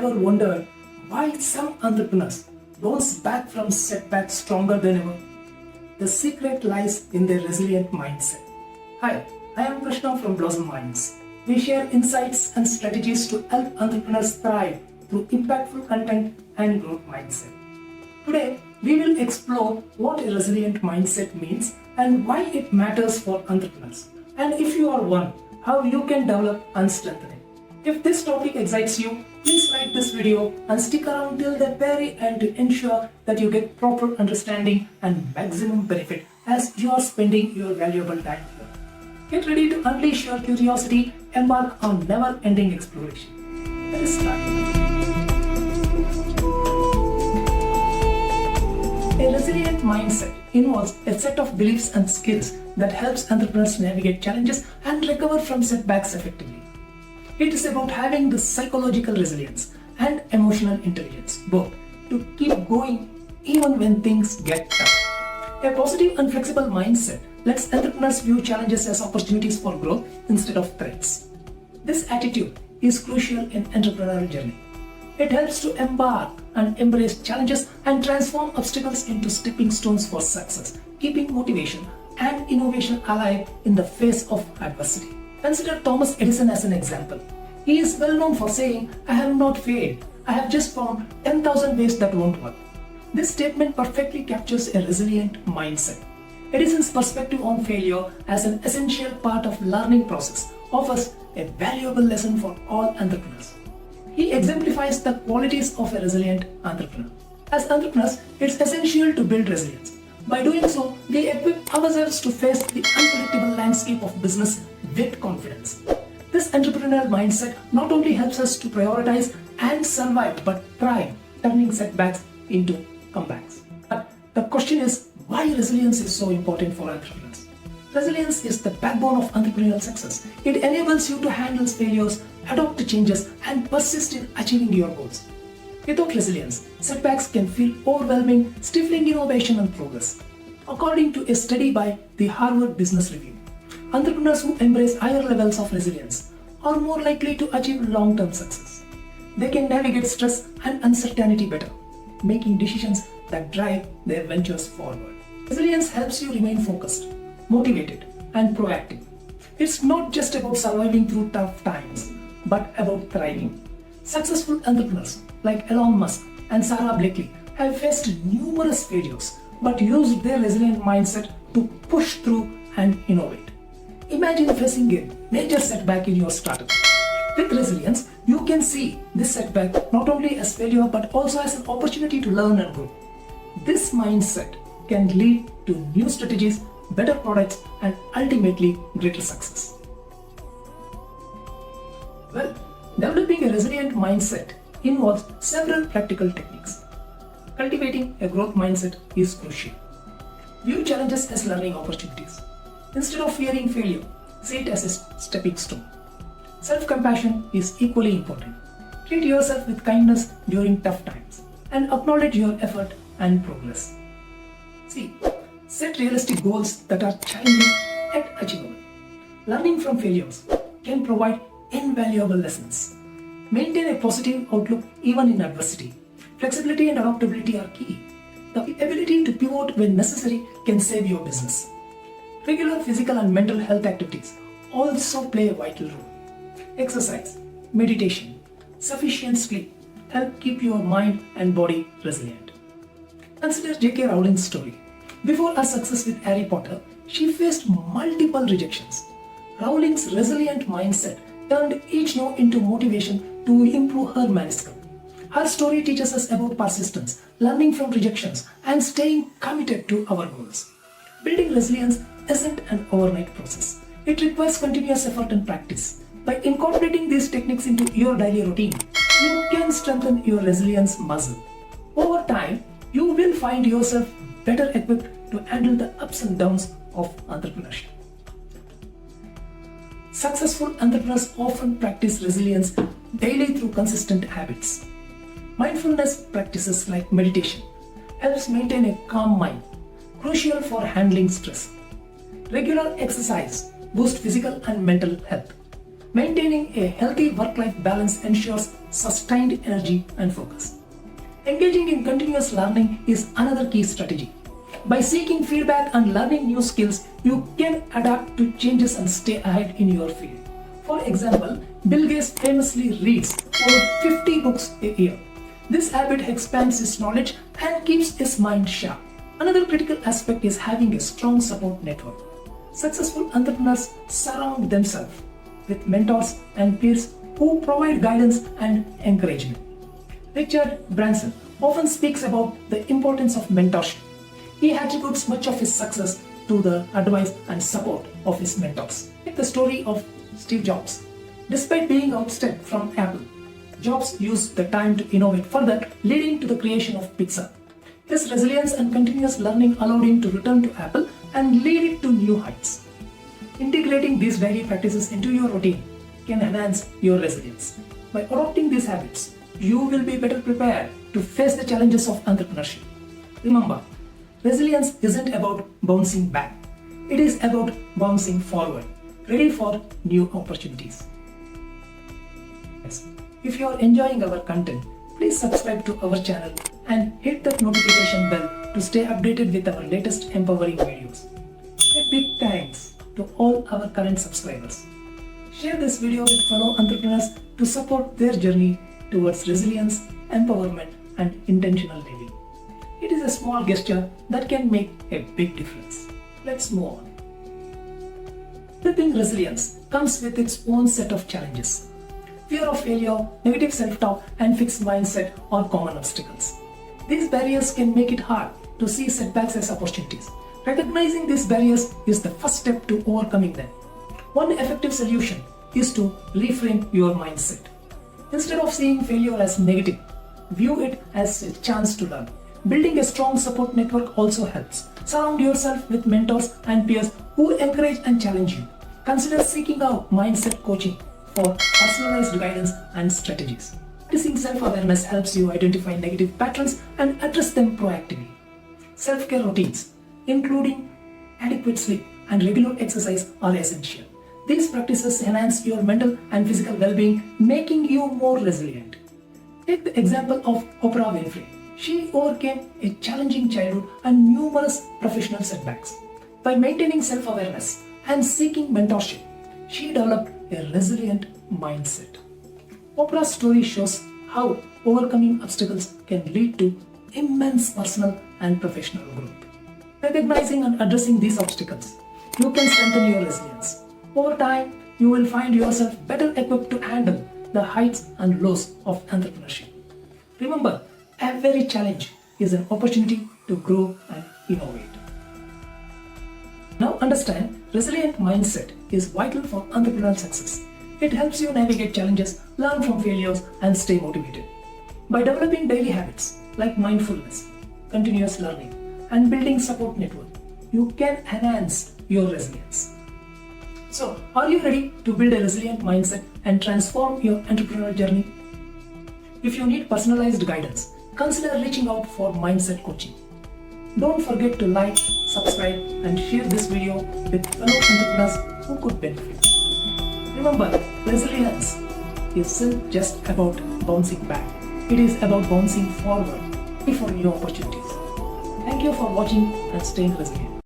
ever wondered why some entrepreneurs bounce back from setbacks stronger than ever? The secret lies in their resilient mindset. Hi, I am Krishna from Blossom Minds. We share insights and strategies to help entrepreneurs thrive through impactful content and growth mindset. Today, we will explore what a resilient mindset means and why it matters for entrepreneurs. And if you are one, how you can develop and strengthen it. If this topic excites you, please like this video and stick around till the very end to ensure that you get proper understanding and maximum benefit as you are spending your valuable time here. Get ready to unleash your curiosity, embark on never-ending exploration. Let us start. A resilient mindset involves a set of beliefs and skills that helps entrepreneurs navigate challenges and recover from setbacks effectively. It is about having the psychological resilience and emotional intelligence, both, to keep going even when things get tough. A positive and flexible mindset lets entrepreneurs view challenges as opportunities for growth instead of threats. This attitude is crucial in entrepreneurial journey. It helps to embark and embrace challenges and transform obstacles into stepping stones for success, keeping motivation and innovation alive in the face of adversity. Consider Thomas Edison as an example. He is well known for saying, "I have not failed, I have just found 10,000 ways that won't work." This statement perfectly captures a resilient mindset. Edison's perspective on failure as an essential part of learning process offers a valuable lesson for all entrepreneurs. He exemplifies the qualities of a resilient entrepreneur. As entrepreneurs, it's essential to build resilience. By doing so, we equip ourselves to face the unpredictable landscape of business with confidence. This entrepreneurial mindset not only helps us to prioritize and survive but thrive, turning setbacks into comebacks. But the question is, why resilience is so important for entrepreneurs? Resilience is the backbone of entrepreneurial success. It enables you to handle failures, adapt to changes, and persist in achieving your goals. Without resilience, setbacks can feel overwhelming, stifling innovation and progress. According to a study by the Harvard Business Review, entrepreneurs who embrace higher levels of resilience are more likely to achieve long-term success. They can navigate stress and uncertainty better, making decisions that drive their ventures forward. Resilience helps you remain focused, motivated, and proactive. It's not just about surviving through tough times, but about thriving. Successful entrepreneurs like Elon Musk and Sarah Blakely have faced numerous failures but used their resilient mindset to push through and innovate. Imagine facing a major setback in your startup. With resilience, you can see this setback not only as failure but also as an opportunity to learn and grow. This mindset can lead to new strategies, better products, and ultimately greater success. Well, developing a resilient mindset involves several practical techniques. Cultivating a growth mindset is crucial. View challenges as learning opportunities. Instead of fearing failure, see it as a stepping stone. Self-compassion is equally important. Treat yourself with kindness during tough times and acknowledge your effort and progress. Set realistic goals that are challenging yet achievable. Learning from failures can provide invaluable lessons. Maintain a positive outlook even in adversity. Flexibility and adaptability are key. The ability to pivot when necessary can save your business. Regular physical and mental health activities also play a vital role. Exercise, meditation, sufficient sleep help keep your mind and body resilient. Consider J.K. Rowling's story. Before her success with Harry Potter, she faced multiple rejections. Rowling's resilient mindset turned each no into motivation to improve her manuscript. Her story teaches us about persistence, learning from rejections, and staying committed to our goals. Building resilience isn't an overnight process. It requires continuous effort and practice. By incorporating these techniques into your daily routine, you can strengthen your resilience muscle. Over time, you will find yourself better equipped to handle the ups and downs of entrepreneurship. Successful entrepreneurs often practice resilience daily through consistent habits. Mindfulness practices like meditation helps maintain a calm mind, crucial for handling stress. Regular exercise boosts physical and mental health. Maintaining a healthy work-life balance ensures sustained energy and focus. Engaging in continuous learning is another key strategy. By seeking feedback and learning new skills, you can adapt to changes and stay ahead in your field. For example, Bill Gates famously reads over 50 books a year. This habit expands his knowledge and keeps his mind sharp. Another critical aspect is having a strong support network. Successful entrepreneurs surround themselves with mentors and peers who provide guidance and encouragement. Richard Branson often speaks about the importance of mentorship. He attributes much of his success to the advice and support of his mentors. Take the story of Steve Jobs. Despite being ousted from Apple, Jobs used the time to innovate further, leading to the creation of pizza. His resilience and continuous learning allowed him to return to Apple and lead it to new heights. Integrating these daily practices into your routine can enhance your resilience. By adopting these habits, you will be better prepared to face the challenges of entrepreneurship. Remember, resilience isn't about bouncing back. It is about bouncing forward, ready for new opportunities. If you are enjoying our content, please subscribe to our channel and hit that notification bell to stay updated with our latest empowering videos. A big thanks to all our current subscribers. Share this video with fellow entrepreneurs to support their journey towards resilience, empowerment, and intentional living. It is a small gesture that can make a big difference. Let's move on. Building resilience comes with its own set of challenges. Fear of failure, negative self-talk, and fixed mindset are common obstacles. These barriers can make it hard to see setbacks as opportunities. Recognizing these barriers is the first step to overcoming them. One effective solution is to reframe your mindset. Instead of seeing failure as negative, view it as a chance to learn. Building a strong support network also helps. Surround yourself with mentors and peers who encourage and challenge you. Consider seeking out mindset coaching for personalized guidance and strategies. Practicing self-awareness helps you identify negative patterns and address them proactively. Self-care routines, including adequate sleep and regular exercise, are essential. These practices enhance your mental and physical well-being, making you more resilient. Take the example of Oprah Winfrey. She overcame a challenging childhood and numerous professional setbacks. By maintaining self-awareness and seeking mentorship, she developed a resilient mindset. Oprah's story shows how overcoming obstacles can lead to immense personal and professional growth. Recognizing and addressing these obstacles, you can strengthen your resilience. Over time, you will find yourself better equipped to handle the heights and lows of entrepreneurship. Remember, every challenge is an opportunity to grow and innovate. Now understand, resilient mindset is vital for entrepreneurial success. It helps you navigate challenges, learn from failures, and stay motivated. By developing daily habits like mindfulness, continuous learning, and building support network, you can enhance your resilience. So, are you ready to build a resilient mindset and transform your entrepreneurial journey? If you need personalized guidance, consider reaching out for mindset coaching. Don't forget to like, subscribe, and share this video with fellow entrepreneurs who could benefit. Remember, resilience isn't just about bouncing back. It is about bouncing forward for new opportunities. Thank you for watching and staying resilient.